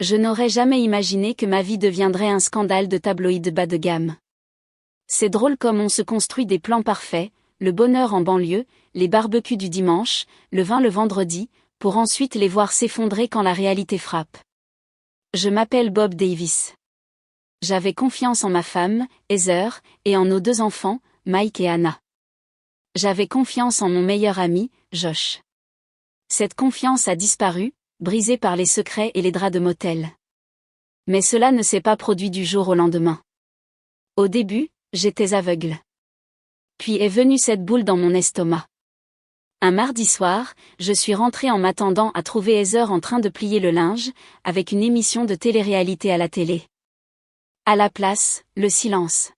Je n'aurais jamais imaginé que ma vie deviendrait un scandale de tabloïd bas de gamme. C'est drôle comme on se construit des plans parfaits, le bonheur en banlieue, les barbecues du dimanche, le vin le vendredi, pour ensuite les voir s'effondrer quand la réalité frappe. Je m'appelle Bob Davis. J'avais confiance en ma femme, Heather, et en nos 2 enfants, Mike et Anna. J'avais confiance en mon meilleur ami, Josh. Cette confiance a disparu, brisée par les secrets et les draps de motel. Mais cela ne s'est pas produit du jour au lendemain. Au début, j'étais aveugle. Puis est venue cette boule dans mon estomac. Un mardi soir, je suis rentrée en m'attendant à trouver Heather en train de plier le linge, avec une émission de télé-réalité à la télé. À la place, le silence.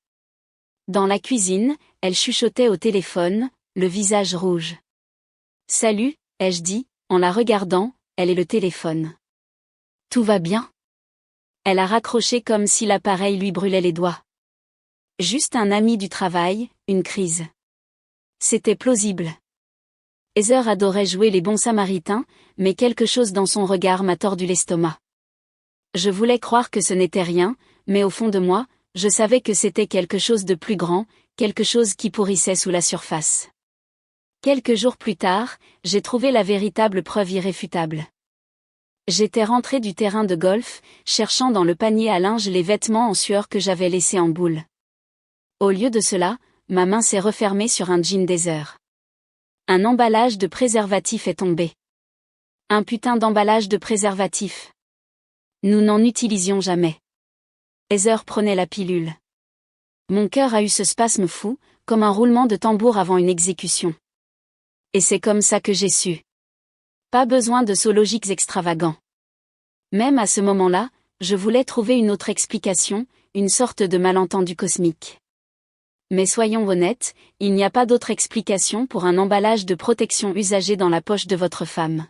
Dans la cuisine, elle chuchotait au téléphone, le visage rouge. « Salut », ai-je dit, en la regardant, elle et le téléphone. « Tout va bien ?» Elle a raccroché comme si l'appareil lui brûlait les doigts. Juste un ami du travail, une crise. C'était plausible. Heather adorait jouer les bons samaritains, mais quelque chose dans son regard m'a tordu l'estomac. Je voulais croire que ce n'était rien, mais au fond de moi, je savais que c'était quelque chose de plus grand, quelque chose qui pourrissait sous la surface. Quelques jours plus tard, j'ai trouvé la véritable preuve irréfutable. J'étais rentrée du terrain de golf, cherchant dans le panier à linge les vêtements en sueur que j'avais laissés en boule. Au lieu de cela, ma main s'est refermée sur un jean Heather. Un emballage de préservatif est tombé. Un putain d'emballage de préservatif. Nous n'en utilisions jamais. Heather prenait la pilule. Mon cœur a eu ce spasme fou, comme un roulement de tambour avant une exécution. Et c'est comme ça que j'ai su. Pas besoin de sauts logiques extravagants. Même à ce moment-là, je voulais trouver une autre explication, une sorte de malentendu cosmique. Mais soyons honnêtes, il n'y a pas d'autre explication pour un emballage de protection usagé dans la poche de votre femme.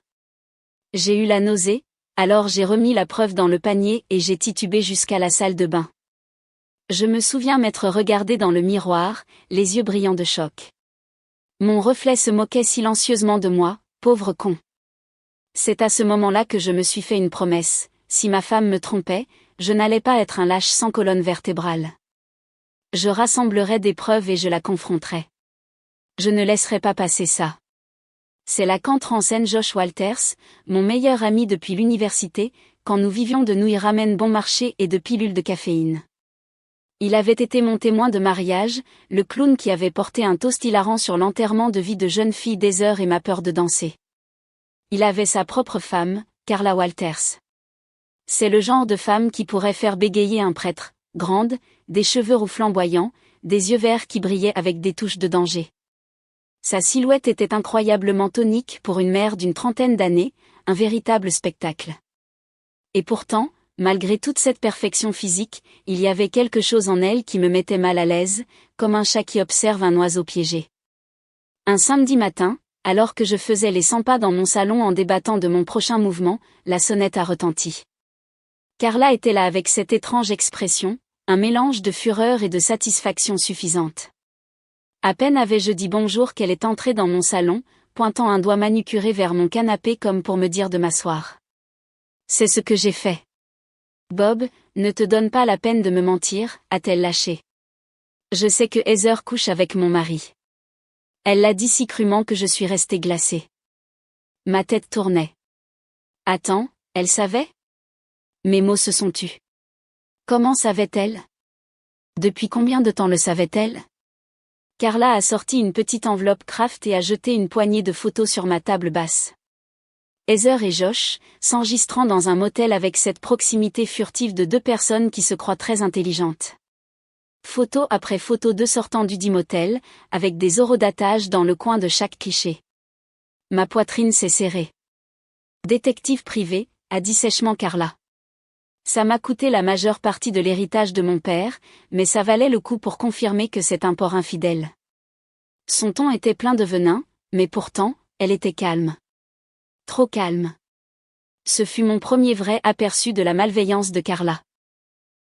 J'ai eu la nausée, alors j'ai remis la preuve dans le panier et j'ai titubé jusqu'à la salle de bain. Je me souviens m'être regardé dans le miroir, les yeux brillants de choc. Mon reflet se moquait silencieusement de moi, pauvre con. C'est à ce moment-là que je me suis fait une promesse, si ma femme me trompait, je n'allais pas être un lâche sans colonne vertébrale. Je rassemblerais des preuves et je la confronterais. Je ne laisserai pas passer ça. C'est là qu'entre en scène Josh Walters, mon meilleur ami depuis l'université, quand nous vivions de nouilles ramen bon marché et de pilules de caféine. Il avait été mon témoin de mariage, le clown qui avait porté un toast hilarant sur l'enterrement de vie de jeune fille d'Heather et ma peur de danser. Il avait sa propre femme, Carla Walters. C'est le genre de femme qui pourrait faire bégayer un prêtre, grande, des cheveux roux flamboyants, des yeux verts qui brillaient avec des touches de danger. Sa silhouette était incroyablement tonique pour une mère d'une 30aine d'années, un véritable spectacle. Et pourtant, malgré toute cette perfection physique, il y avait quelque chose en elle qui me mettait mal à l'aise, comme un chat qui observe un oiseau piégé. Un samedi matin, alors que je faisais les 100 pas dans mon salon en débattant de mon prochain mouvement, la sonnette a retenti. Carla était là avec cette étrange expression, un mélange de fureur et de satisfaction suffisante. À peine avais-je dit bonjour qu'elle est entrée dans mon salon, pointant un doigt manucuré vers mon canapé comme pour me dire de m'asseoir. C'est ce que j'ai fait. Bob, ne te donne pas la peine de me mentir, a-t-elle lâché. Je sais que Heather couche avec mon mari. Elle l'a dit si crûment que je suis restée glacée. Ma tête tournait. Attends, elle savait ? Mes mots se sont tus. Comment savait-elle ? Depuis combien de temps le savait-elle ? Carla a sorti une petite enveloppe Kraft et a jeté une poignée de photos sur ma table basse. Heather et Josh, s'enregistrant dans un motel avec cette proximité furtive de 2 personnes qui se croient très intelligentes. Photo après photo d'eux sortant du dit motel, avec des horodatage dans le coin de chaque cliché. Ma poitrine s'est serrée. Détective privé, a dit sèchement Carla. Ça m'a coûté la majeure partie de l'héritage de mon père, mais ça valait le coup pour confirmer que c'est un porc infidèle. Son ton était plein de venin, mais pourtant, elle était calme. Trop calme. Ce fut mon premier vrai aperçu de la malveillance de Carla.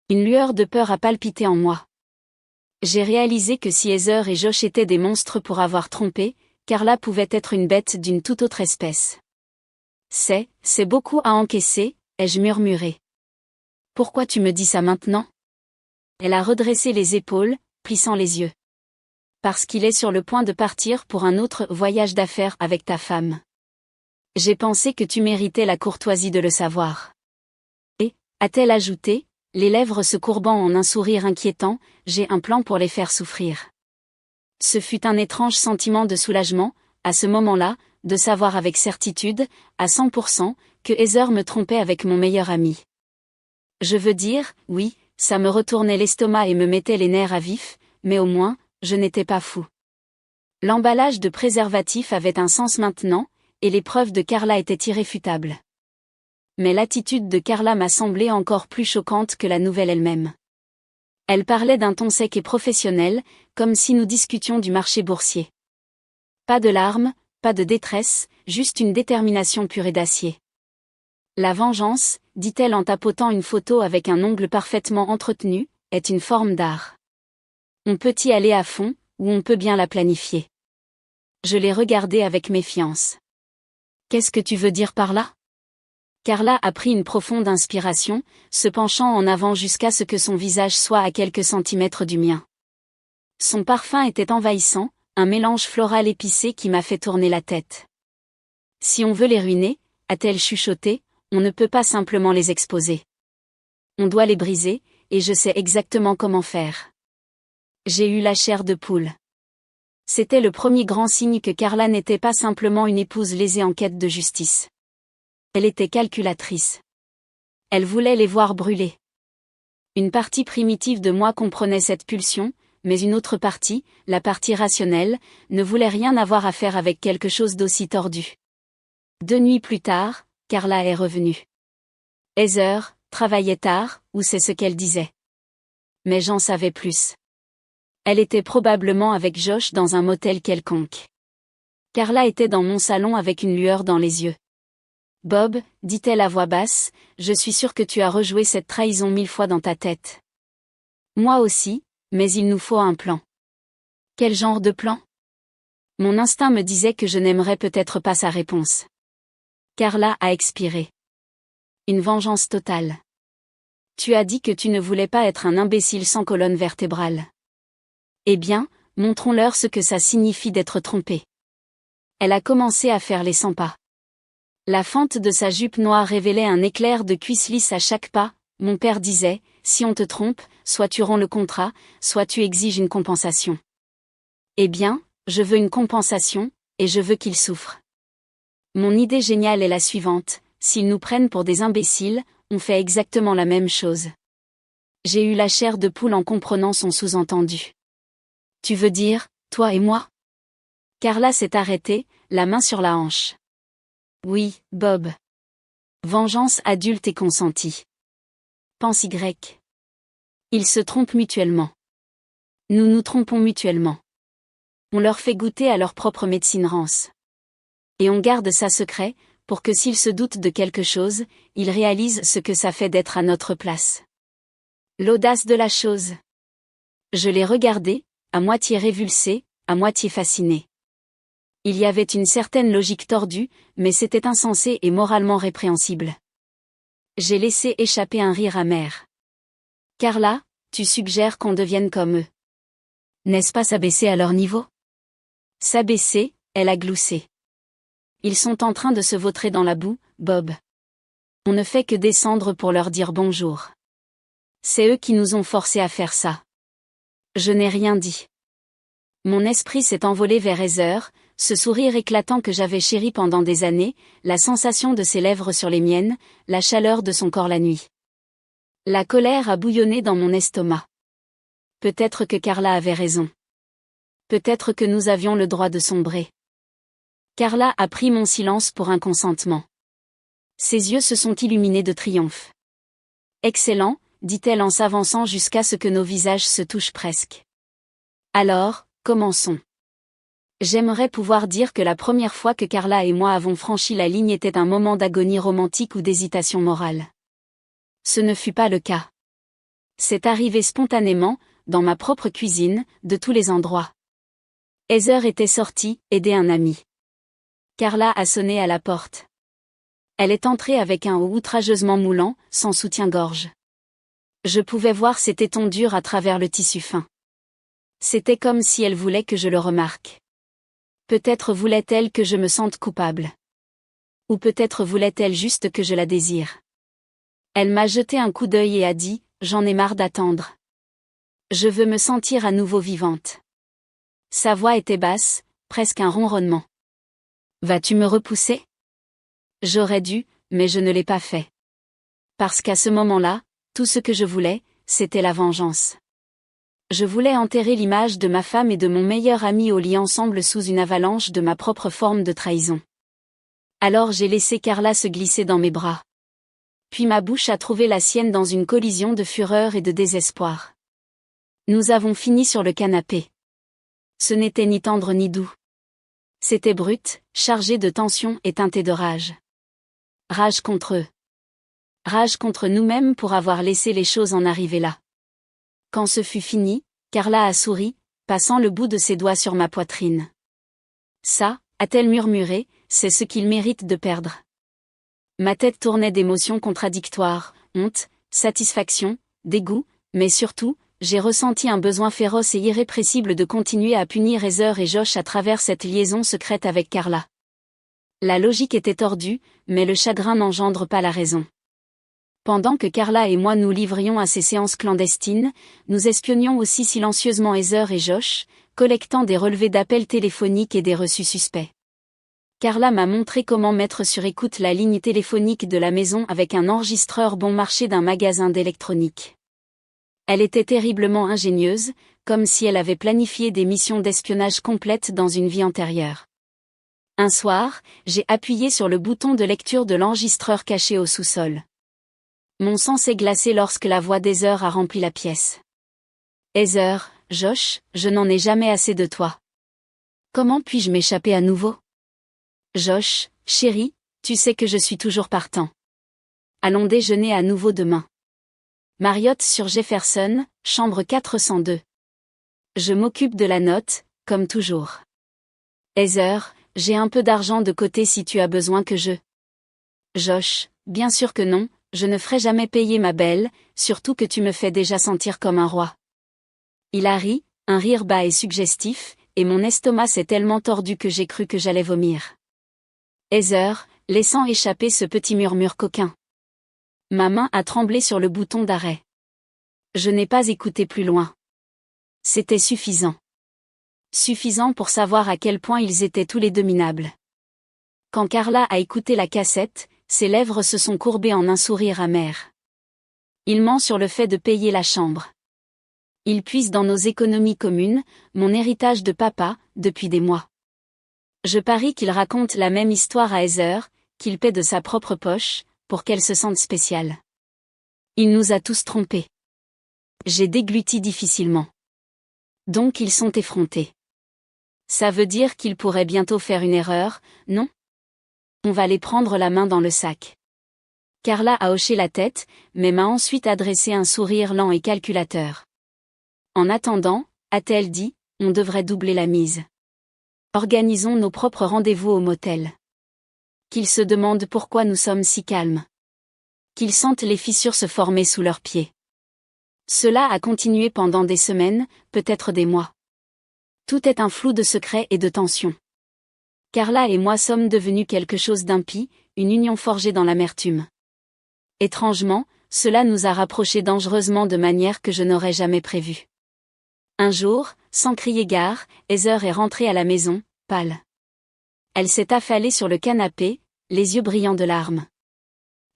Une lueur de peur a palpité en moi. J'ai réalisé que si Heather et Josh étaient des monstres pour avoir trompé, Carla pouvait être une bête d'une toute autre espèce. C'est beaucoup à encaisser, ai-je murmuré. Pourquoi tu me dis ça maintenant? Elle a redressé les épaules, plissant les yeux. Parce qu'il est sur le point de partir pour un autre voyage d'affaires avec ta femme. J'ai pensé que tu méritais la courtoisie de le savoir. Et, a-t-elle ajouté, les lèvres se courbant en un sourire inquiétant, j'ai un plan pour les faire souffrir. Ce fut un étrange sentiment de soulagement, à ce moment-là, de savoir avec certitude, à 100%, que Heather me trompait avec mon meilleur ami. Je veux dire, oui, ça me retournait l'estomac et me mettait les nerfs à vif, mais au moins, je n'étais pas fou. L'emballage de préservatif avait un sens maintenant, et les preuves de Carla étaient irréfutables. Mais l'attitude de Carla m'a semblé encore plus choquante que la nouvelle elle-même. Elle parlait d'un ton sec et professionnel, comme si nous discutions du marché boursier. Pas de larmes, pas de détresse, juste une détermination pure et d'acier. La vengeance, dit-elle en tapotant une photo avec un ongle parfaitement entretenu, est une forme d'art. On peut y aller à fond, ou on peut bien la planifier. Je l'ai regardée avec méfiance. Qu'est-ce que tu veux dire par là? Carla a pris une profonde inspiration, se penchant en avant jusqu'à ce que son visage soit à quelques centimètres du mien. Son parfum était envahissant, un mélange floral épicé qui m'a fait tourner la tête. Si on veut les ruiner, a-t-elle chuchoté, on ne peut pas simplement les exposer. On doit les briser, et je sais exactement comment faire. J'ai eu la chair de poule. C'était le premier grand signe que Carla n'était pas simplement une épouse lésée en quête de justice. Elle était calculatrice. Elle voulait les voir brûler. Une partie primitive de moi comprenait cette pulsion, mais une autre partie, la partie rationnelle, ne voulait rien avoir à faire avec quelque chose d'aussi tordu. 2 nuits plus tard, Carla est revenue. Heather travaillait tard, ou c'est ce qu'elle disait. Mais j'en savais plus. Elle était probablement avec Josh dans un motel quelconque. Carla était dans mon salon avec une lueur dans les yeux. Bob, dit-elle à voix basse, je suis sûre que tu as rejoué cette trahison 1000 fois dans ta tête. Moi aussi, mais il nous faut un plan. Quel genre de plan? Mon instinct me disait que je n'aimerais peut-être pas sa réponse. Carla a expiré. Une vengeance totale. Tu as dit que tu ne voulais pas être un imbécile sans colonne vertébrale. Eh bien, montrons-leur ce que ça signifie d'être trompé. Elle a commencé à faire les 100 pas. La fente de sa jupe noire révélait un éclair de cuisse lisse à chaque pas. Mon père disait, si on te trompe, soit tu romps le contrat, soit tu exiges une compensation. Eh bien, je veux une compensation, et je veux qu'il souffre. Mon idée géniale est la suivante, s'ils nous prennent pour des imbéciles, on fait exactement la même chose. J'ai eu la chair de poule en comprenant son sous-entendu. Tu veux dire, toi et moi? Carla s'est arrêtée, la main sur la hanche. Oui, Bob. Vengeance adulte et consentie. Pense Y. Ils se trompent mutuellement. Nous nous trompons mutuellement. On leur fait goûter à leur propre médecine rance. Et on garde ça secret, pour que s'ils se doutent de quelque chose, ils réalisent ce que ça fait d'être à notre place. L'audace de la chose. Je l'ai regardé, à moitié révulsé, à moitié fasciné. Il y avait une certaine logique tordue, mais c'était insensé et moralement répréhensible. J'ai laissé échapper un rire amer. Carla, tu suggères qu'on devienne comme eux. N'est-ce pas s'abaisser à leur niveau? S'abaisser, elle a gloussé. Ils sont en train de se vautrer dans la boue, Bob. On ne fait que descendre pour leur dire bonjour. C'est eux qui nous ont forcés à faire ça. Je n'ai rien dit. Mon esprit s'est envolé vers Heather, ce sourire éclatant que j'avais chéri pendant des années, la sensation de ses lèvres sur les miennes, la chaleur de son corps la nuit. La colère a bouillonné dans mon estomac. Peut-être que Carla avait raison. Peut-être que nous avions le droit de sombrer. Carla a pris mon silence pour un consentement. Ses yeux se sont illuminés de triomphe. Excellent, dit-elle en s'avançant jusqu'à ce que nos visages se touchent presque. Alors, commençons. J'aimerais pouvoir dire que la première fois que Carla et moi avons franchi la ligne était un moment d'agonie romantique ou d'hésitation morale. Ce ne fut pas le cas. C'est arrivé spontanément, dans ma propre cuisine, de tous les endroits. Heather était sortie, aider un ami. Carla a sonné à la porte. Elle est entrée avec un haut outrageusement moulant, sans soutien-gorge. Je pouvais voir ses tétons durs à travers le tissu fin. C'était comme si elle voulait que je le remarque. Peut-être voulait-elle que je me sente coupable. Ou peut-être voulait-elle juste que je la désire. Elle m'a jeté un coup d'œil et a dit, j'en ai marre d'attendre. Je veux me sentir à nouveau vivante. Sa voix était basse, presque un ronronnement. Vas-tu me repousser? J'aurais dû, mais je ne l'ai pas fait. Parce qu'à ce moment-là, tout ce que je voulais, c'était la vengeance. Je voulais enterrer l'image de ma femme et de mon meilleur ami au lit ensemble sous une avalanche de ma propre forme de trahison. Alors j'ai laissé Carla se glisser dans mes bras. Puis ma bouche a trouvé la sienne dans une collision de fureur et de désespoir. Nous avons fini sur le canapé. Ce n'était ni tendre ni doux. C'était brut, chargé de tension et teinté de rage. Rage contre eux. Rage contre nous-mêmes pour avoir laissé les choses en arriver là. Quand ce fut fini, Carla a souri, passant le bout de ses doigts sur ma poitrine. Ça, a-t-elle murmuré, c'est ce qu'il mérite de perdre. Ma tête tournait d'émotions contradictoires, honte, satisfaction, dégoût, mais surtout, j'ai ressenti un besoin féroce et irrépressible de continuer à punir Heather et Josh à travers cette liaison secrète avec Carla. La logique était tordue, mais le chagrin n'engendre pas la raison. Pendant que Carla et moi nous livrions à ces séances clandestines, nous espionnions aussi silencieusement Heather et Josh, collectant des relevés d'appels téléphoniques et des reçus suspects. Carla m'a montré comment mettre sur écoute la ligne téléphonique de la maison avec un enregistreur bon marché d'un magasin d'électronique. Elle était terriblement ingénieuse, comme si elle avait planifié des missions d'espionnage complètes dans une vie antérieure. Un soir, j'ai appuyé sur le bouton de lecture de l'enregistreur caché au sous-sol. Mon sang s'est glacé lorsque la voix d'Heather a rempli la pièce. Heather, Josh, je n'en ai jamais assez de toi. Comment puis-je m'échapper à nouveau? Josh, chérie, tu sais que je suis toujours partant. Allons déjeuner à nouveau demain. Marriott sur Jefferson, chambre 402. Je m'occupe de la note, comme toujours. Heather, j'ai un peu d'argent de côté si tu as besoin que je... Josh, bien sûr que non, je ne ferai jamais payer ma belle, surtout que tu me fais déjà sentir comme un roi. Il a ri, un rire bas et suggestif, et mon estomac s'est tellement tordu que j'ai cru que j'allais vomir. Heather, laissant échapper ce petit murmure coquin. Ma main a tremblé sur le bouton d'arrêt. Je n'ai pas écouté plus loin. C'était suffisant. Suffisant pour savoir à quel point ils étaient tous les deux minables. Quand Carla a écouté la cassette, ses lèvres se sont courbées en un sourire amer. Il ment sur le fait de payer la chambre. Il puise dans nos économies communes, mon héritage de papa, depuis des mois. Je parie qu'il raconte la même histoire à Heather, qu'il paie de sa propre poche, pour qu'elle se sente spéciale. Il nous a tous trompés. J'ai dégluti difficilement. Donc ils sont effrontés. Ça veut dire qu'ils pourraient bientôt faire une erreur, non? On va les prendre la main dans le sac. Carla a hoché la tête, mais m'a ensuite adressé un sourire lent et calculateur. En attendant, a-t-elle dit, on devrait doubler la mise. Organisons nos propres rendez-vous au motel. Qu'ils se demandent pourquoi nous sommes si calmes. Qu'ils sentent les fissures se former sous leurs pieds. Cela a continué pendant des semaines, peut-être des mois. Tout est un flou de secrets et de tensions. Carla et moi sommes devenus quelque chose d'impie, une union forgée dans l'amertume. Étrangement, cela nous a rapprochés dangereusement de manière que je n'aurais jamais prévue. Un jour, sans crier gare, Heather est rentrée à la maison, pâle. Elle s'est affalée sur le canapé, les yeux brillants de larmes.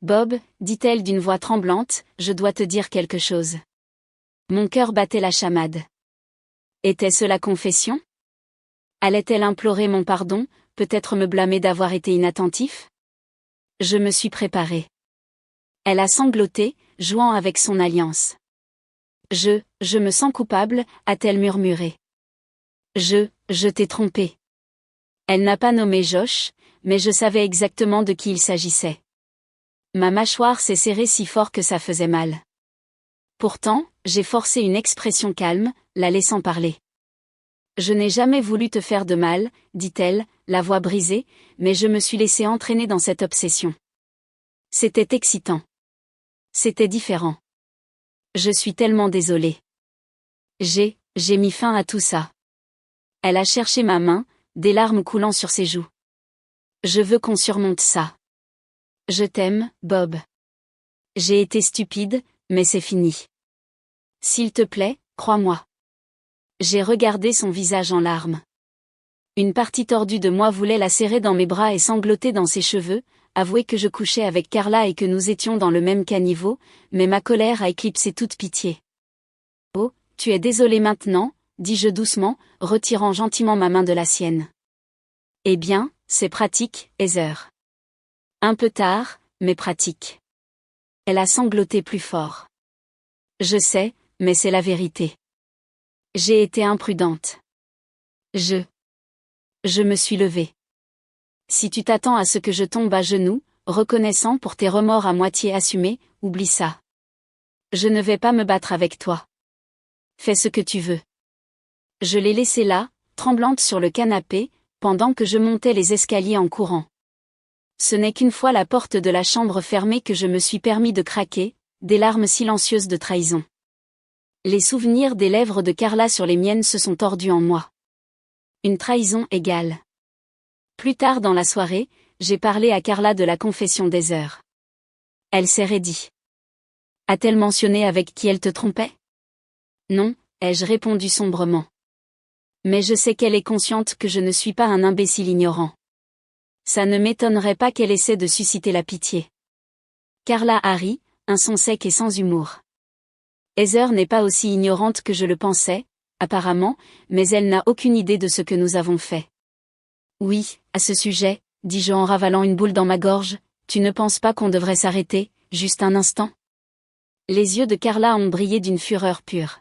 Bob, dit-elle d'une voix tremblante, je dois te dire quelque chose. Mon cœur battait la chamade. Était-ce la confession? Allait-elle implorer mon pardon, peut-être me blâmer d'avoir été inattentif? Je me suis préparée. Elle a sangloté, jouant avec son alliance. Je me sens coupable, a-t-elle murmuré. Je t'ai trompé. Elle n'a pas nommé Josh, mais je savais exactement de qui il s'agissait. Ma mâchoire s'est serrée si fort que ça faisait mal. Pourtant, j'ai forcé une expression calme, la laissant parler. Je n'ai jamais voulu te faire de mal, dit-elle, la voix brisée, mais je me suis laissée entraîner dans cette obsession. C'était excitant. C'était différent. Je suis tellement désolée. J'ai mis fin à tout ça. Elle a cherché ma main, des larmes coulant sur ses joues. Je veux qu'on surmonte ça. Je t'aime, Bob. J'ai été stupide, mais c'est fini. S'il te plaît, crois-moi. J'ai regardé son visage en larmes. Une partie tordue de moi voulait la serrer dans mes bras et sangloter dans ses cheveux, avouer que je couchais avec Carla et que nous étions dans le même caniveau, mais ma colère a éclipsé toute pitié. Oh, tu es désolé maintenant, dis-je doucement, retirant gentiment ma main de la sienne. Eh bien, c'est pratique, Heather. Un peu tard, mais pratique. Elle a sangloté plus fort. Je sais, mais c'est la vérité. J'ai été imprudente. Je me suis levée. Si tu t'attends à ce que je tombe à genoux, reconnaissant pour tes remords à moitié assumés, oublie ça. Je ne vais pas me battre avec toi. Fais ce que tu veux. Je l'ai laissée là, tremblante sur le canapé, pendant que je montais les escaliers en courant. Ce n'est qu'une fois la porte de la chambre fermée que je me suis permis de craquer, des larmes silencieuses de trahison. Les souvenirs des lèvres de Carla sur les miennes se sont tordus en moi. Une trahison égale. Plus tard dans la soirée, j'ai parlé à Carla de la confession d'Heather. Elle s'est raidie. A-t-elle mentionné avec qui elle te trompait? Non, ai-je répondu sombrement. Mais je sais qu'elle est consciente que je ne suis pas un imbécile ignorant. Ça ne m'étonnerait pas qu'elle essaie de susciter la pitié. Carla a ri, un son sec et sans humour. Heather n'est pas aussi ignorante que je le pensais, apparemment, mais elle n'a aucune idée de ce que nous avons fait. Oui, à ce sujet, dis-je en ravalant une boule dans ma gorge, tu ne penses pas qu'on devrait s'arrêter, juste un instant? Les yeux de Carla ont brillé d'une fureur pure.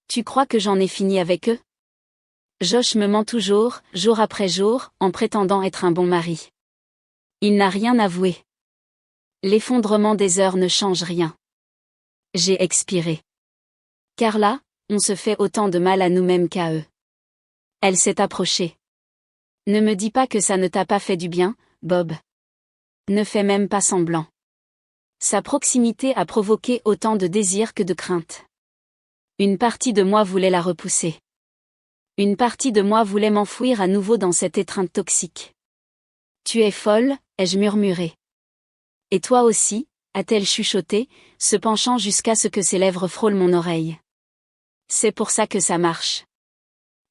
Tu crois que j'en ai fini avec eux? Josh me ment toujours, jour après jour, en prétendant être un bon mari. Il n'a rien avoué. L'effondrement des heures ne change rien. J'ai expiré. Carla, on se fait autant de mal à nous-mêmes qu'à eux. Elle s'est approchée. Ne me dis pas que ça ne t'a pas fait du bien, Bob. Ne fais même pas semblant. Sa proximité a provoqué autant de désir que de crainte. Une partie de moi voulait la repousser. Une partie de moi voulait m'enfouir à nouveau dans cette étreinte toxique. Tu es folle, ai-je murmuré. Et toi aussi, a-t-elle chuchoté, se penchant jusqu'à ce que ses lèvres frôlent mon oreille. C'est pour ça que ça marche.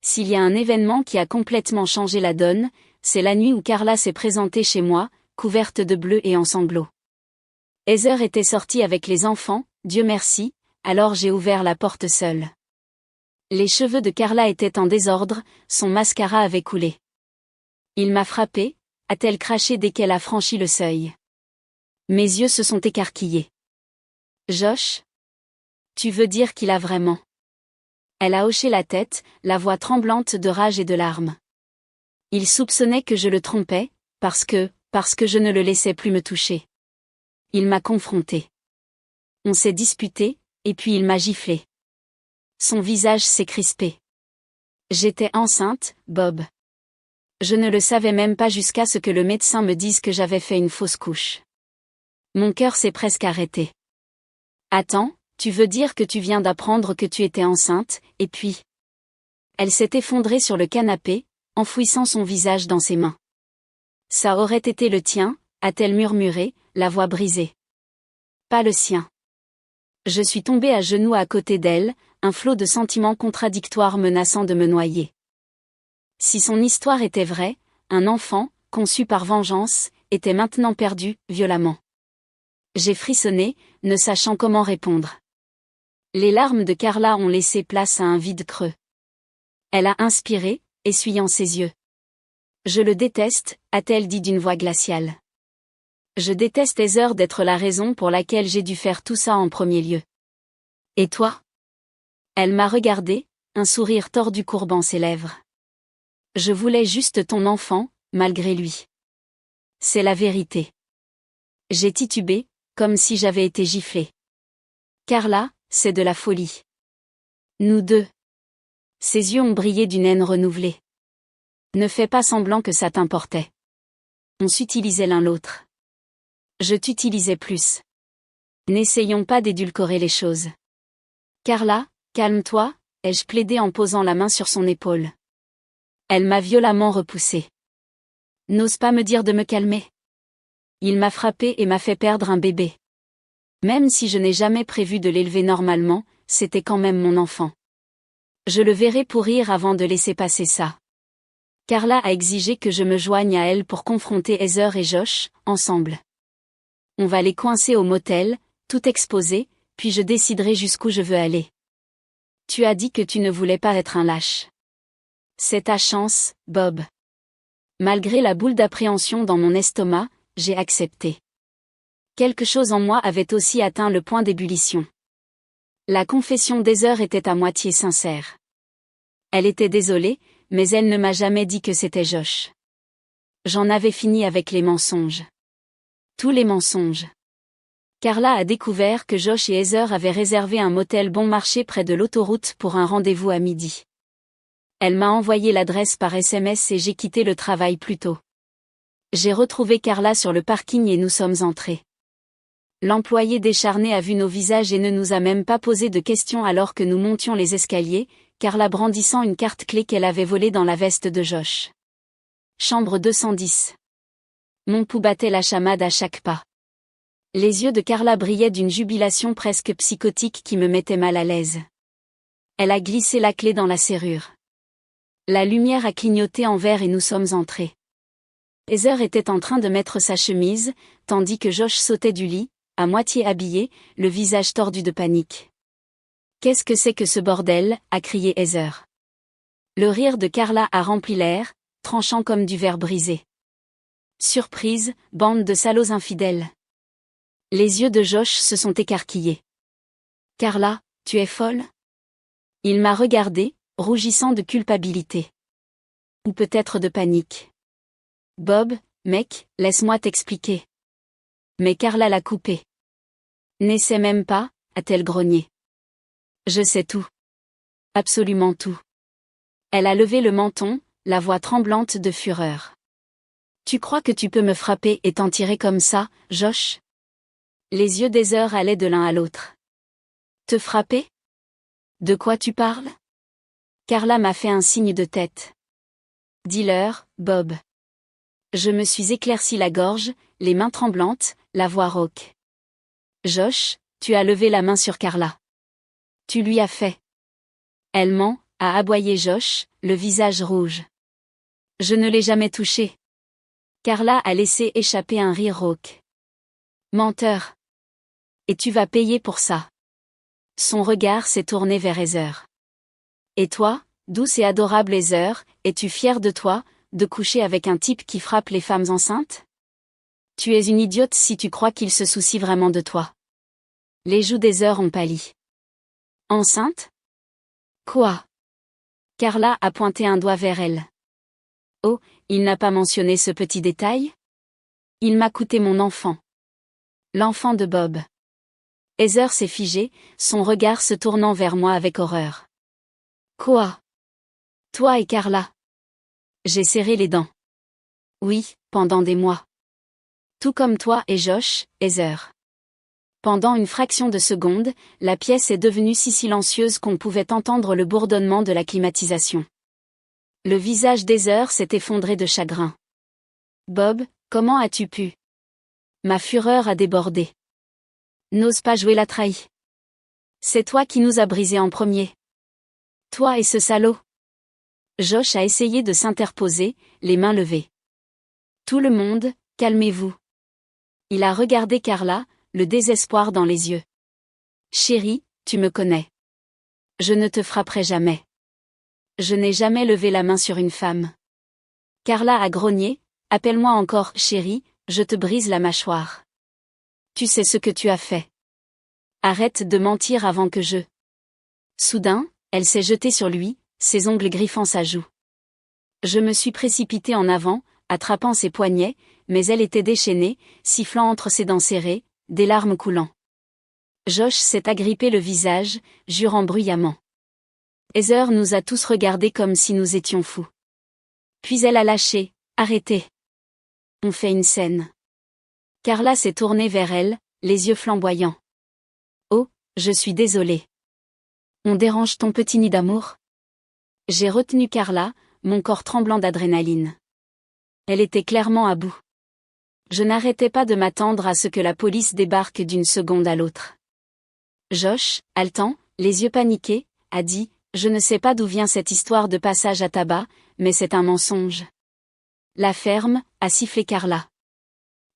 S'il y a un événement qui a complètement changé la donne, c'est la nuit où Carla s'est présentée chez moi, couverte de bleu et en sanglots. Heather était sortie avec les enfants, Dieu merci, alors j'ai ouvert la porte seule. Les cheveux de Carla étaient en désordre, son mascara avait coulé. Il m'a frappé, a-t-elle craché dès qu'elle a franchi le seuil. Mes yeux se sont écarquillés. Josh? Tu veux dire qu'il a vraiment? Elle a hoché la tête, la voix tremblante de rage et de larmes. Il soupçonnait que je le trompais, parce que je ne le laissais plus me toucher. Il m'a confronté. On s'est disputé, et puis il m'a giflé. Son visage s'est crispé. J'étais enceinte, Bob. Je ne le savais même pas jusqu'à ce que le médecin me dise que j'avais fait une fausse couche. Mon cœur s'est presque arrêté. Attends, tu veux dire que tu viens d'apprendre que tu étais enceinte, et puis... Elle s'est effondrée sur le canapé, enfouissant son visage dans ses mains. Ça aurait été le tien, a-t-elle murmuré, la voix brisée. Pas le sien. Je suis tombée à genoux à côté d'elle, un flot de sentiments contradictoires menaçant de me noyer. Si son histoire était vraie, un enfant, conçu par vengeance, était maintenant perdu, violemment. J'ai frissonné, ne sachant comment répondre. Les larmes de Carla ont laissé place à un vide creux. Elle a inspiré, essuyant ses yeux. Je le déteste, a-t-elle dit d'une voix glaciale. Je déteste Heather d'être la raison pour laquelle j'ai dû faire tout ça en premier lieu. Et toi? Elle m'a regardé, un sourire tordu courbant ses lèvres. Je voulais juste ton enfant, malgré lui. C'est la vérité. J'ai titubé, comme si j'avais été giflée. Carla, c'est de la folie. Nous deux. Ses yeux ont brillé d'une haine renouvelée. Ne fais pas semblant que ça t'importait. On s'utilisait l'un l'autre. Je t'utilisais plus. N'essayons pas d'édulcorer les choses. Carla, calme-toi, ai-je plaidé en posant la main sur son épaule. Elle m'a violemment repoussée. N'ose pas me dire de me calmer. Il m'a frappé et m'a fait perdre un bébé. Même si je n'ai jamais prévu de l'élever normalement, c'était quand même mon enfant. Je le verrai pourrir avant de laisser passer ça. Carla a exigé que je me joigne à elle pour confronter Heather et Josh, ensemble. On va les coincer au motel, tout exposer, puis je déciderai jusqu'où je veux aller. Tu as dit que tu ne voulais pas être un lâche. C'est ta chance, Bob. Malgré la boule d'appréhension dans mon estomac, j'ai accepté. Quelque chose en moi avait aussi atteint le point d'ébullition. La confession d'Heather était à moitié sincère. Elle était désolée, mais elle ne m'a jamais dit que c'était Josh. J'en avais fini avec les mensonges. Tous les mensonges. Carla a découvert que Josh et Heather avaient réservé un motel bon marché près de l'autoroute pour un rendez-vous à midi. Elle m'a envoyé l'adresse par SMS et j'ai quitté le travail plus tôt. J'ai retrouvé Carla sur le parking et nous sommes entrés. L'employé décharné a vu nos visages et ne nous a même pas posé de questions alors que nous montions les escaliers, Carla brandissant une carte-clé qu'elle avait volée dans la veste de Josh. Chambre 210. Mon pouls battait la chamade à chaque pas. Les yeux de Carla brillaient d'une jubilation presque psychotique qui me mettait mal à l'aise. Elle a glissé la clé dans la serrure. La lumière a clignoté en vert et nous sommes entrés. Heather était en train de mettre sa chemise, tandis que Josh sautait du lit, à moitié habillé, le visage tordu de panique. « Qu'est-ce que c'est que ce bordel ?» a crié Heather. Le rire de Carla a rempli l'air, tranchant comme du verre brisé. Surprise, bande de salauds infidèles. Les yeux de Josh se sont écarquillés. « Carla, tu es folle ?» Il m'a regardé, rougissant de culpabilité. Ou peut-être de panique. « Bob, mec, laisse-moi t'expliquer. » Mais Carla l'a coupé. « N'essaie même pas », a-t-elle grogné. « Je sais tout. Absolument tout. » Elle a levé le menton, la voix tremblante de fureur. « Tu crois que tu peux me frapper et t'en tirer comme ça, Josh ?» Les yeux d'Heather allaient de l'un à l'autre. « Te frapper ? De quoi tu parles ? » Carla m'a fait un signe de tête. « Dis-leur, Bob. » Je me suis éclairci la gorge, les mains tremblantes, la voix rauque. « Josh, tu as levé la main sur Carla. Tu lui as fait. » Elle ment, a aboyé Josh, le visage rouge. « Je ne l'ai jamais touchée. » Carla a laissé échapper un rire rauque. « Menteur. Et tu vas payer pour ça. » Son regard s'est tourné vers Heather. « Et toi, douce et adorable Heather, es-tu fière de toi, de coucher avec un type qui frappe les femmes enceintes ? Tu es une idiote si tu crois qu'il se soucie vraiment de toi. » Les joues d'Heather ont pâli. « Enceinte ? Quoi ? » Carla a pointé un doigt vers elle. « Oh, il n'a pas mentionné ce petit détail ? Il m'a coûté mon enfant. L'enfant de Bob. » Heather s'est figée, son regard se tournant vers moi avec horreur. « Quoi ? Toi et Carla ? » J'ai serré les dents. « Oui, pendant des mois. Tout comme toi et Josh, Heather. » Pendant une fraction de seconde, la pièce est devenue si silencieuse qu'on pouvait entendre le bourdonnement de la climatisation. Le visage d'Heather s'est effondré de chagrin. « Bob, comment as-tu pu ? » Ma fureur a débordé. « N'ose pas jouer la trahie. C'est toi qui nous as brisés en premier. Toi et ce salaud. » Josh a essayé de s'interposer, les mains levées. « Tout le monde, calmez-vous. » Il a regardé Carla, le désespoir dans les yeux. « Chérie, tu me connais. Je ne te frapperai jamais. Je n'ai jamais levé la main sur une femme. » Carla a grogné. « Appelle-moi encore chérie, je te brise la mâchoire. Tu sais ce que tu as fait. Arrête de mentir avant que je... » Soudain, elle s'est jetée sur lui, ses ongles griffant sa joue. Je me suis précipitée en avant, attrapant ses poignets, mais elle était déchaînée, sifflant entre ses dents serrées, des larmes coulant. Josh s'est agrippé le visage, jurant bruyamment. Heather nous a tous regardés comme si nous étions fous. Puis elle a lâché, « Arrêtez. On fait une scène. » Carla s'est tournée vers elle, les yeux flamboyants. « Oh, je suis désolée. On dérange ton petit nid d'amour? J'ai retenu Carla, mon corps tremblant d'adrénaline. Elle était clairement à bout. Je n'arrêtais pas de m'attendre à ce que la police débarque d'une seconde à l'autre. Josh, haletant, les yeux paniqués, a dit « Je ne sais pas d'où vient cette histoire de passage à tabac, mais c'est un mensonge. » La ferme, a sifflé Carla.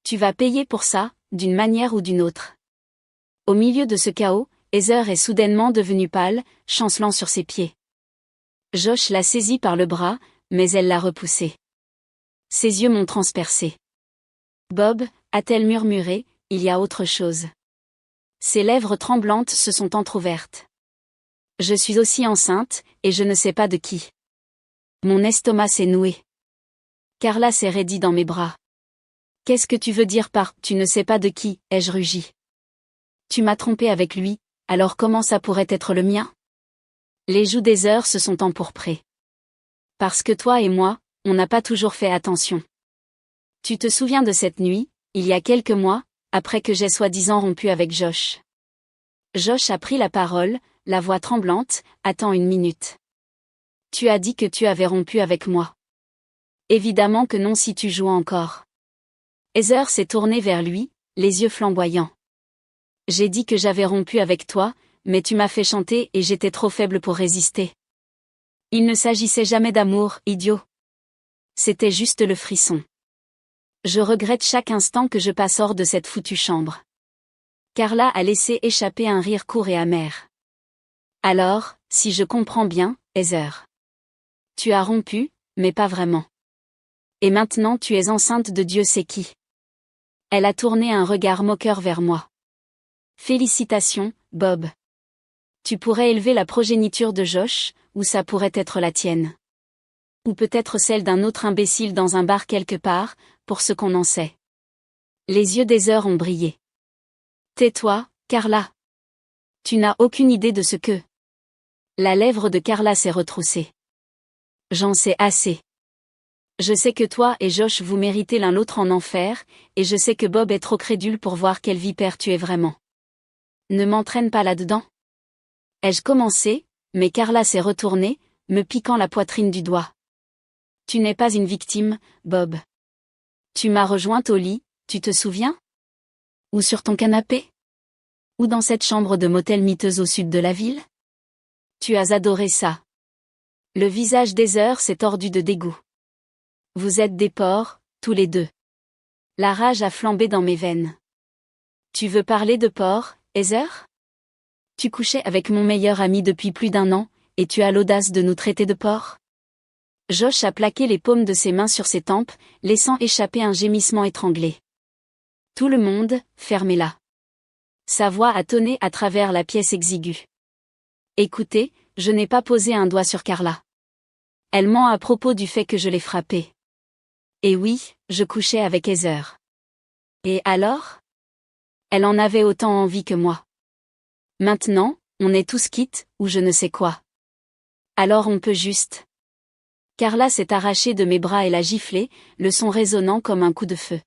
Tu vas payer pour ça, d'une manière ou d'une autre. Au milieu de ce chaos, Heather est soudainement devenue pâle, chancelant sur ses pieds. Josh l'a saisie par le bras, mais elle l'a repoussé. Ses yeux m'ont transpercé. Bob, a-t-elle murmuré, il y a autre chose. Ses lèvres tremblantes se sont entr'ouvertes. Je suis aussi enceinte, et je ne sais pas de qui. Mon estomac s'est noué. Carla s'est raidie dans mes bras. Qu'est-ce que tu veux dire par « tu ne sais pas de qui » ai-je rugi. Tu m'as trompé avec lui, alors comment ça pourrait être le mien? Les joues d'Heather se sont empourprées. Parce que toi et moi, on n'a pas toujours fait attention. Tu te souviens de cette nuit, il y a quelques mois, après que j'ai soi-disant rompu avec Josh. Josh a pris la parole, la voix tremblante, « Attends une minute. Tu as dit que tu avais rompu avec moi. Évidemment que non si tu joues encore. » Heather s'est tournée vers lui, les yeux flamboyants. J'ai dit que j'avais rompu avec toi, mais tu m'as fait chanter et j'étais trop faible pour résister. Il ne s'agissait jamais d'amour, idiot. C'était juste le frisson. Je regrette chaque instant que je passe hors de cette foutue chambre. Carla a laissé échapper un rire court et amer. Alors, si je comprends bien, Heather. Tu as rompu, mais pas vraiment. Et maintenant tu es enceinte de Dieu sait qui. Elle a tourné un regard moqueur vers moi. Félicitations, Bob. Tu pourrais élever la progéniture de Josh, ou ça pourrait être la tienne. Ou peut-être celle d'un autre imbécile dans un bar quelque part, pour ce qu'on en sait. Les yeux d'Heather ont brillé. Tais-toi, Carla. Tu n'as aucune idée de ce que... La lèvre de Carla s'est retroussée. J'en sais assez. Je sais que toi et Josh vous méritez l'un l'autre en enfer, et je sais que Bob est trop crédule pour voir quel vipère tu es vraiment. Ne m'entraîne pas là-dedans. Ai-je commencé, mais Carla s'est retournée, me piquant la poitrine du doigt. Tu n'es pas une victime, Bob. Tu m'as rejointe au lit, tu te souviens? Ou sur ton canapé? Ou dans cette chambre de motel miteuse au sud de la ville? Tu as adoré ça. Le visage d'Heather s'est tordu de dégoût. Vous êtes des porcs, tous les deux. La rage a flambé dans mes veines. Tu veux parler de porcs, Heather? Tu couchais avec mon meilleur ami depuis plus d'1 an, et tu as l'audace de nous traiter de porcs? Josh a plaqué les paumes de ses mains sur ses tempes, laissant échapper un gémissement étranglé. Tout le monde, fermez-la. Sa voix a tonné à travers la pièce exiguë. Écoutez, je n'ai pas posé un doigt sur Carla. Elle ment à propos du fait que je l'ai frappée. Et oui, je couchais avec Heather. Et alors? Elle en avait autant envie que moi. Maintenant, on est tous quittes, ou je ne sais quoi. Alors on peut juste... Carla s'est arrachée de mes bras et l'a giflé, le son résonnant comme un coup de feu.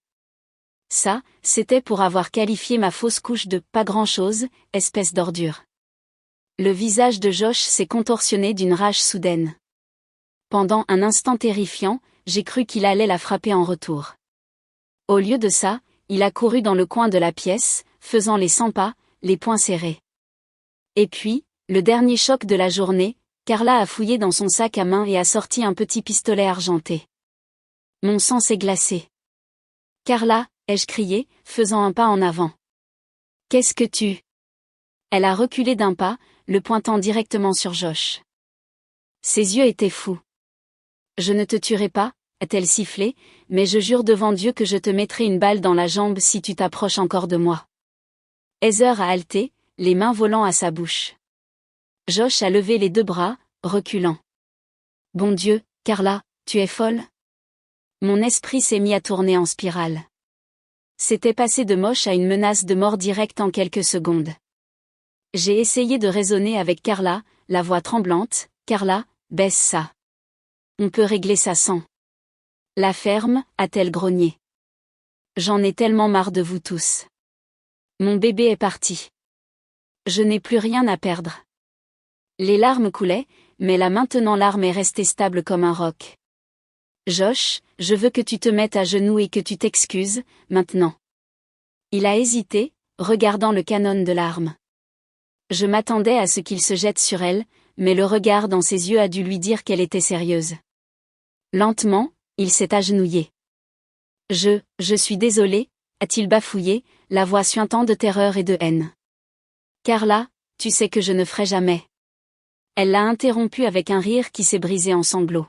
Ça, c'était pour avoir qualifié ma fausse couche de « pas grand-chose », espèce d'ordure. Le visage de Josh s'est contorsionné d'une rage soudaine. Pendant un instant terrifiant, j'ai cru qu'il allait la frapper en retour. Au lieu de ça, il a couru dans le coin de la pièce, faisant les 100 pas, les poings serrés. Et puis, le dernier choc de la journée, Carla a fouillé dans son sac à main et a sorti un petit pistolet argenté. Mon sang s'est glacé. Carla, ai-je crié, faisant un pas en avant. Qu'est-ce que tu... Elle a reculé d'un pas, le pointant directement sur Josh. Ses yeux étaient fous. Je ne te tuerai pas, a-t-elle sifflé, mais je jure devant Dieu que je te mettrai une balle dans la jambe si tu t'approches encore de moi. Heather a halté, les mains volant à sa bouche. Josh a levé les 2 bras, reculant. Bon Dieu, Carla, tu es folle? Mon esprit s'est mis à tourner en spirale. C'était passé de moche à une menace de mort directe en quelques secondes. J'ai essayé de raisonner avec Carla, la voix tremblante. Carla, baisse ça. On peut régler ça sans. La ferme, a-t-elle grogné. J'en ai tellement marre de vous tous. Mon bébé est parti. Je n'ai plus rien à perdre. Les larmes coulaient, mais là maintenant l'arme est restée stable comme un roc. Josh, je veux que tu te mettes à genoux et que tu t'excuses, maintenant. Il a hésité, regardant le canon de l'arme. Je m'attendais à ce qu'il se jette sur elle, mais le regard dans ses yeux a dû lui dire qu'elle était sérieuse. Lentement, il s'est agenouillé. Je suis désolé, a-t-il bafouillé, la voix suintant de terreur et de haine. Carla, tu sais que je ne ferai jamais. Elle l'a interrompu avec un rire qui s'est brisé en sanglots.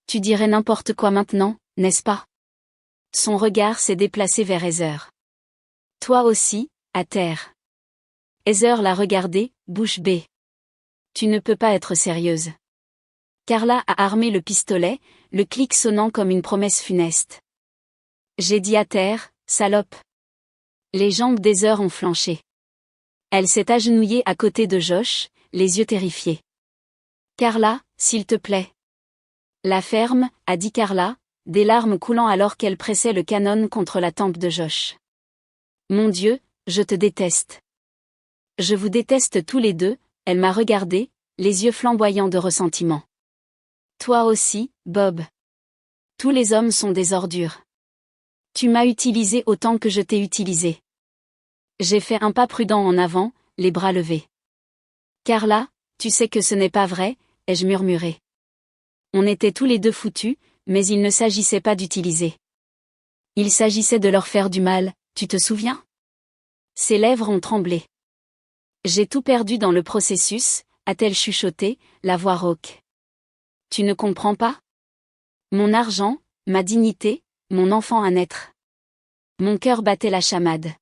Tu dirais n'importe quoi maintenant, n'est-ce pas? Son regard s'est déplacé vers Heather. Toi aussi, à terre. Heather l'a regardé, bouche bée. Tu ne peux pas être sérieuse. Carla a armé le pistolet, le clic sonnant comme une promesse funeste. J'ai dit à terre, salope. Les jambes d'Heather ont flanché. Elle s'est agenouillée à côté de Josh, les yeux terrifiés. Carla, s'il te plaît. La ferme, a dit Carla, des larmes coulant alors qu'elle pressait le canon contre la tempe de Josh. Mon Dieu, je te déteste. Je vous déteste tous les deux, elle m'a regardé, les yeux flamboyants de ressentiment. Toi aussi, Bob. Tous les hommes sont des ordures. Tu m'as utilisé autant que je t'ai utilisé. J'ai fait un pas prudent en avant, les bras levés. Carla, tu sais que ce n'est pas vrai, ai-je murmuré. On était tous les deux foutus, mais il ne s'agissait pas d'utiliser. Il s'agissait de leur faire du mal, tu te souviens? Ses lèvres ont tremblé. J'ai tout perdu dans le processus, a-t-elle chuchoté, la voix rauque. Tu ne comprends pas? Mon argent, ma dignité, mon enfant à naître. Mon cœur battait la chamade.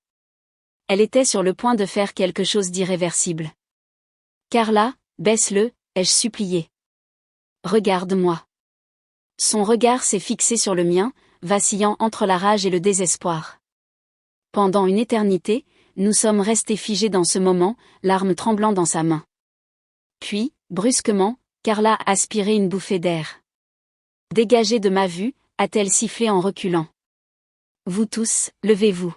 Elle était sur le point de faire quelque chose d'irréversible. Carla, baisse-le, ai-je supplié. Regarde-moi. Son regard s'est fixé sur le mien, vacillant entre la rage et le désespoir. Pendant une éternité, nous sommes restés figés dans ce moment, l'arme tremblant dans sa main. Puis, brusquement, Carla a aspiré une bouffée d'air. Dégagez de ma vue, a-t-elle sifflé en reculant. Vous tous, levez-vous.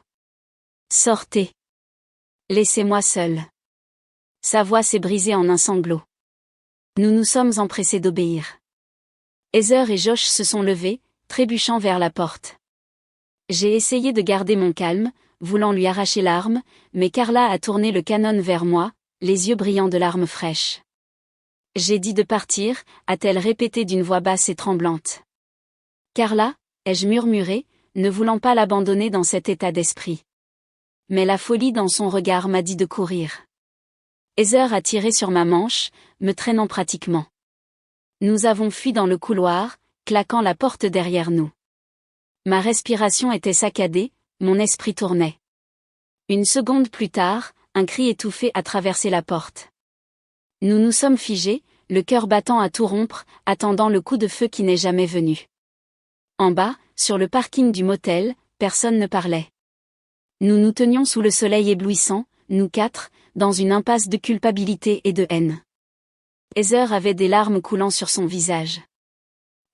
Sortez. Laissez-moi seul. Sa voix s'est brisée en un sanglot. Nous nous sommes empressés d'obéir. Heather et Josh se sont levés, trébuchant vers la porte. J'ai essayé de garder mon calme, voulant lui arracher l'arme, mais Carla a tourné le canon vers moi, les yeux brillants de larmes fraîches. J'ai dit de partir, a-t-elle répété d'une voix basse et tremblante. Carla, ai-je murmuré, ne voulant pas l'abandonner dans cet état d'esprit. Mais la folie dans son regard m'a dit de courir. Heather a tiré sur ma manche, me traînant pratiquement. Nous avons fui dans le couloir, claquant la porte derrière nous. Ma respiration était saccadée, mon esprit tournait. Une seconde plus tard, un cri étouffé a traversé la porte. Nous nous sommes figés, le cœur battant à tout rompre, attendant le coup de feu qui n'est jamais venu. En bas, sur le parking du motel, personne ne parlait. Nous nous tenions sous le soleil éblouissant, nous quatre, dans une impasse de culpabilité et de haine. Heather avait des larmes coulant sur son visage.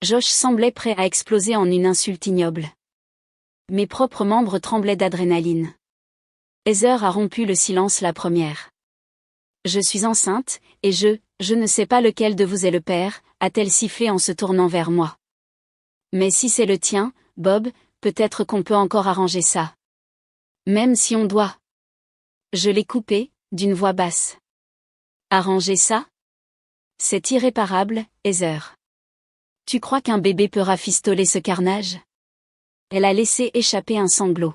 Josh semblait prêt à exploser en une insulte ignoble. Mes propres membres tremblaient d'adrénaline. Heather a rompu le silence la première. Je suis enceinte, et je ne sais pas lequel de vous est le père, a-t-elle sifflé en se tournant vers moi. Mais si c'est le tien, Bob, peut-être qu'on peut encore arranger ça. Même si on doit. Je l'ai coupé, d'une voix basse. Arranger ça? C'est irréparable, Heather. Tu crois qu'un bébé peut rafistoler ce carnage? Elle a laissé échapper un sanglot.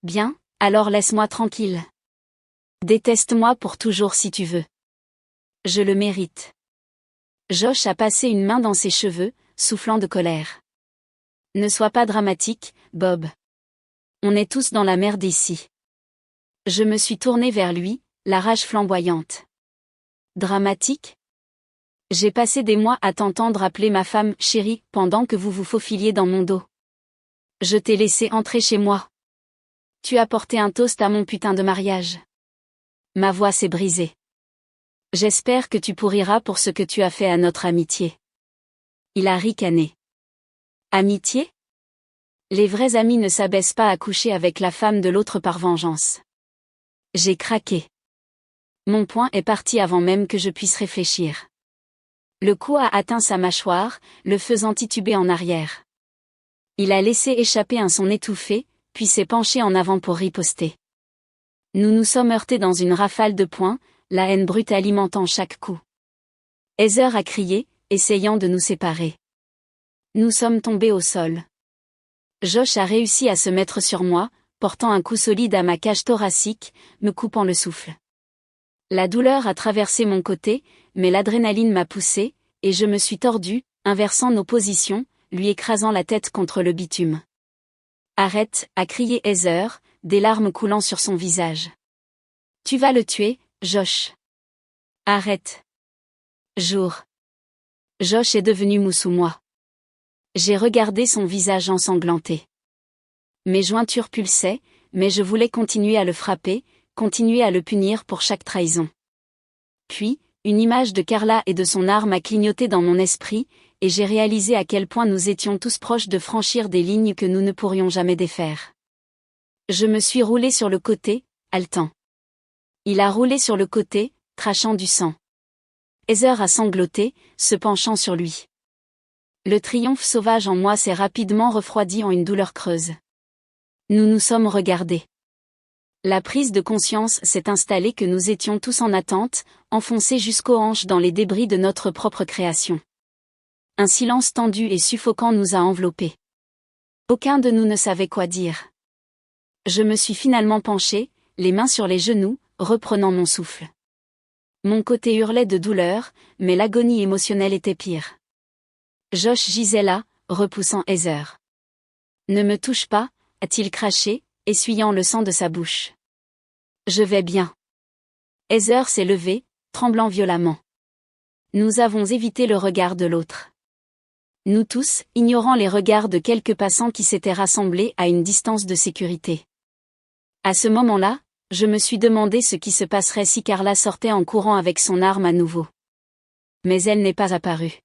Bien, alors laisse-moi tranquille. Déteste-moi pour toujours si tu veux. Je le mérite. Josh a passé une main dans ses cheveux, soufflant de colère. Ne sois pas dramatique, Bob. On est tous dans la merde ici. Je me suis tournée vers lui, la rage flamboyante. Dramatique? J'ai passé des mois à t'entendre appeler ma femme chérie pendant que vous vous faufiliez dans mon dos. Je t'ai laissé entrer chez moi. Tu as porté un toast à mon putain de mariage. Ma voix s'est brisée. J'espère que tu pourriras pour ce que tu as fait à notre amitié. Il a ricané. Amitié? Les vrais amis ne s'abaissent pas à coucher avec la femme de l'autre par vengeance. J'ai craqué. Mon poing est parti avant même que je puisse réfléchir. Le coup a atteint sa mâchoire, le faisant tituber en arrière. Il a laissé échapper un son étouffé, puis s'est penché en avant pour riposter. Nous nous sommes heurtés dans une rafale de poings, la haine brute alimentant chaque coup. Heather a crié, essayant de nous séparer. Nous sommes tombés au sol. Josh a réussi à se mettre sur moi, portant un coup solide à ma cage thoracique, me coupant le souffle. La douleur a traversé mon côté, mais l'adrénaline m'a poussé, et je me suis tordu, inversant nos positions, lui écrasant la tête contre le bitume. « Arrête » a crié Heather, des larmes coulant sur son visage. « Tu vas le tuer, Josh. »« Arrête. » Jour. Josh est devenu mou sous moi. J'ai regardé son visage ensanglanté. Mes jointures pulsaient, mais je voulais continuer à le frapper, continuer à le punir pour chaque trahison. Puis, une image de Carla et de son arme a clignoté dans mon esprit, et j'ai réalisé à quel point nous étions tous proches de franchir des lignes que nous ne pourrions jamais défaire. Je me suis roulé sur le côté, haletant. Il a roulé sur le côté, crachant du sang. Heather a sangloté, se penchant sur lui. Le triomphe sauvage en moi s'est rapidement refroidi en une douleur creuse. Nous nous sommes regardés. La prise de conscience s'est installée que nous étions tous en attente, enfoncés jusqu'aux hanches dans les débris de notre propre création. Un silence tendu et suffocant nous a enveloppés. Aucun de nous ne savait quoi dire. Je me suis finalement penché, les mains sur les genoux, reprenant mon souffle. Mon côté hurlait de douleur, mais l'agonie émotionnelle était pire. Josh gisait là, repoussant Heather. « Ne me touche pas » a-t-il craché, essuyant le sang de sa bouche. « Je vais bien. » Heather s'est levée, tremblant violemment. Nous avons évité le regard de l'autre. Nous tous, ignorant les regards de quelques passants qui s'étaient rassemblés à une distance de sécurité. À ce moment-là, je me suis demandé ce qui se passerait si Carla sortait en courant avec son arme à nouveau. Mais elle n'est pas apparue.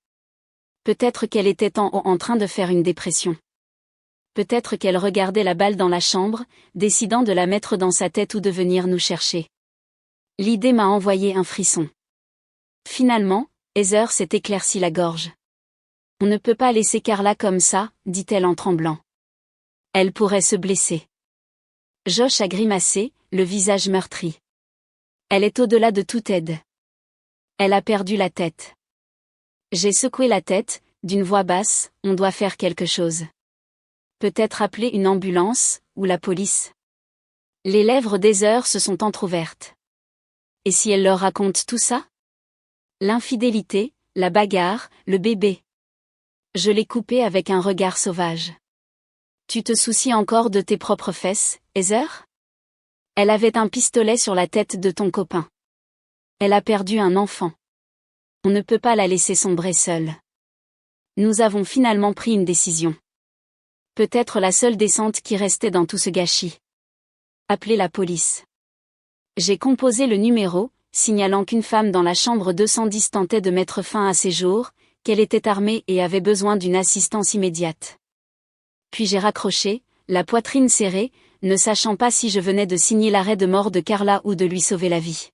Peut-être qu'elle était en haut en train de faire une dépression. Peut-être qu'elle regardait la balle dans la chambre, décidant de la mettre dans sa tête ou de venir nous chercher. L'idée m'a envoyé un frisson. Finalement, Heather s'est éclairci la gorge. « On ne peut pas laisser Carla comme ça » dit-elle en tremblant. « Elle pourrait se blesser. » Josh a grimacé, le visage meurtri. « Elle est au-delà de toute aide. Elle a perdu la tête. » J'ai secoué la tête, d'une voix basse, « On doit faire quelque chose. Peut-être appeler une ambulance, ou la police. » Les lèvres d'Heather se sont entr'ouvertes. Et si elle leur raconte tout ça? L'infidélité, la bagarre, le bébé. Je l'ai coupé avec un regard sauvage. Tu te soucies encore de tes propres fesses, Heather? Elle avait un pistolet sur la tête de ton copain. Elle a perdu un enfant. On ne peut pas la laisser sombrer seule. Nous avons finalement pris une décision. Peut-être la seule décente qui restait dans tout ce gâchis. Appeler la police. J'ai composé le numéro, signalant qu'une femme dans la chambre 210 tentait de mettre fin à ses jours, qu'elle était armée et avait besoin d'une assistance immédiate. Puis j'ai raccroché, la poitrine serrée, ne sachant pas si je venais de signer l'arrêt de mort de Carla ou de lui sauver la vie.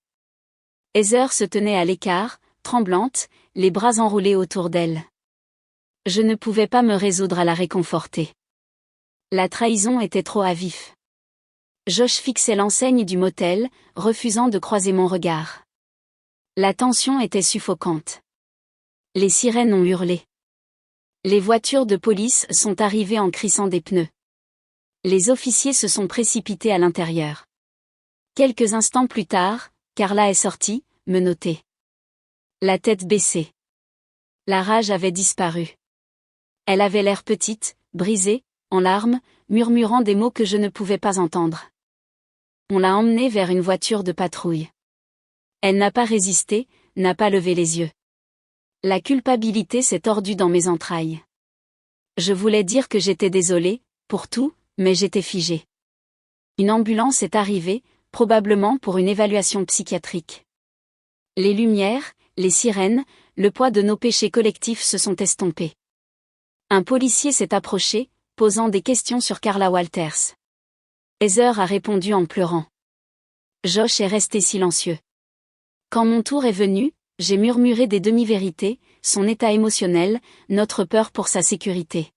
Heather se tenait à l'écart, tremblante, les bras enroulés autour d'elle. Je ne pouvais pas me résoudre à la réconforter. La trahison était trop à vif. Josh fixait l'enseigne du motel, refusant de croiser mon regard. La tension était suffocante. Les sirènes ont hurlé. Les voitures de police sont arrivées en crissant des pneus. Les officiers se sont précipités à l'intérieur. Quelques instants plus tard, Carla est sortie, menottée. La tête baissée. La rage avait disparu. Elle avait l'air petite, brisée, en larmes, murmurant des mots que je ne pouvais pas entendre. On l'a emmenée vers une voiture de patrouille. Elle n'a pas résisté, n'a pas levé les yeux. La culpabilité s'est tordue dans mes entrailles. Je voulais dire que j'étais désolée, pour tout, mais j'étais figée. Une ambulance est arrivée, probablement pour une évaluation psychiatrique. Les lumières, les sirènes, le poids de nos péchés collectifs se sont estompés. Un policier s'est approché, posant des questions sur Carla Walters. Heather a répondu en pleurant. Josh est resté silencieux. Quand mon tour est venu, j'ai murmuré des demi-vérités, son état émotionnel, notre peur pour sa sécurité.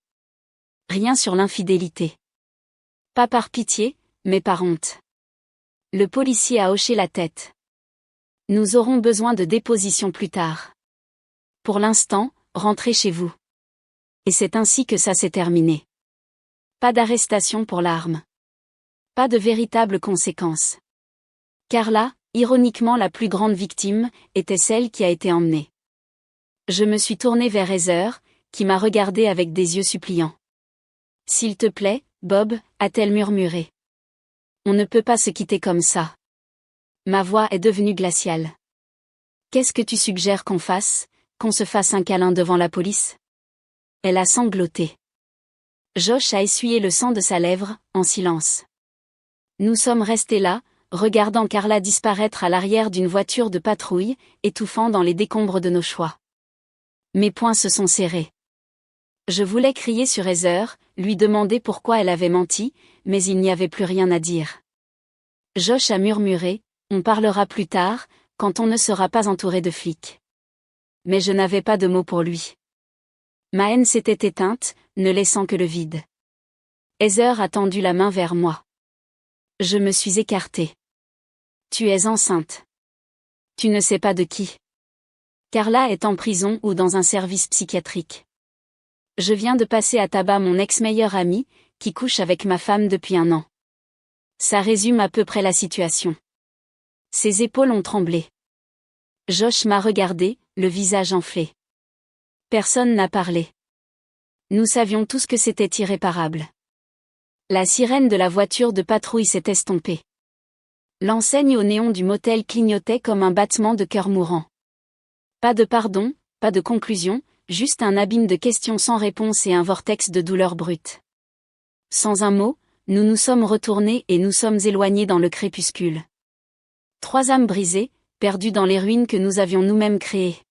Rien sur l'infidélité. Pas par pitié, mais par honte. Le policier a hoché la tête. Nous aurons besoin de déposition plus tard. Pour l'instant, rentrez chez vous. Et c'est ainsi que ça s'est terminé. Pas d'arrestation pour l'arme. Pas de véritables conséquences. Carla, ironiquement la plus grande victime, était celle qui a été emmenée. Je me suis tournée vers Heather, qui m'a regardée avec des yeux suppliants. « S'il te plaît, Bob » a-t-elle murmuré. « On ne peut pas se quitter comme ça. » Ma voix est devenue glaciale. « Qu'est-ce que tu suggères qu'on fasse, qu'on se fasse un câlin devant la police ?» Elle a sangloté. Josh a essuyé le sang de sa lèvre, en silence. Nous sommes restés là, regardant Carla disparaître à l'arrière d'une voiture de patrouille, étouffant dans les décombres de nos choix. Mes poings se sont serrés. Je voulais crier sur Heather, lui demander pourquoi elle avait menti, mais il n'y avait plus rien à dire. Josh a murmuré, « On parlera plus tard, quand on ne sera pas entouré de flics. » Mais je n'avais pas de mots pour lui. Ma haine s'était éteinte, ne laissant que le vide. Heather a tendu la main vers moi. Je me suis écartée. « Tu es enceinte. Tu ne sais pas de qui. Carla est en prison ou dans un service psychiatrique. Je viens de passer à tabac mon ex-meilleur ami, qui couche avec ma femme depuis 1 an. Ça résume à peu près la situation. » Ses épaules ont tremblé. Josh m'a regardé, le visage enflé. Personne n'a parlé. Nous savions tous que c'était irréparable. La sirène de la voiture de patrouille s'est estompée. L'enseigne au néon du motel clignotait comme un battement de cœur mourant. Pas de pardon, pas de conclusion, juste un abîme de questions sans réponse et un vortex de douleur brute. Sans un mot, nous nous sommes retournés et nous sommes éloignés dans le crépuscule. 3 âmes brisées, perdues dans les ruines que nous avions nous-mêmes créées.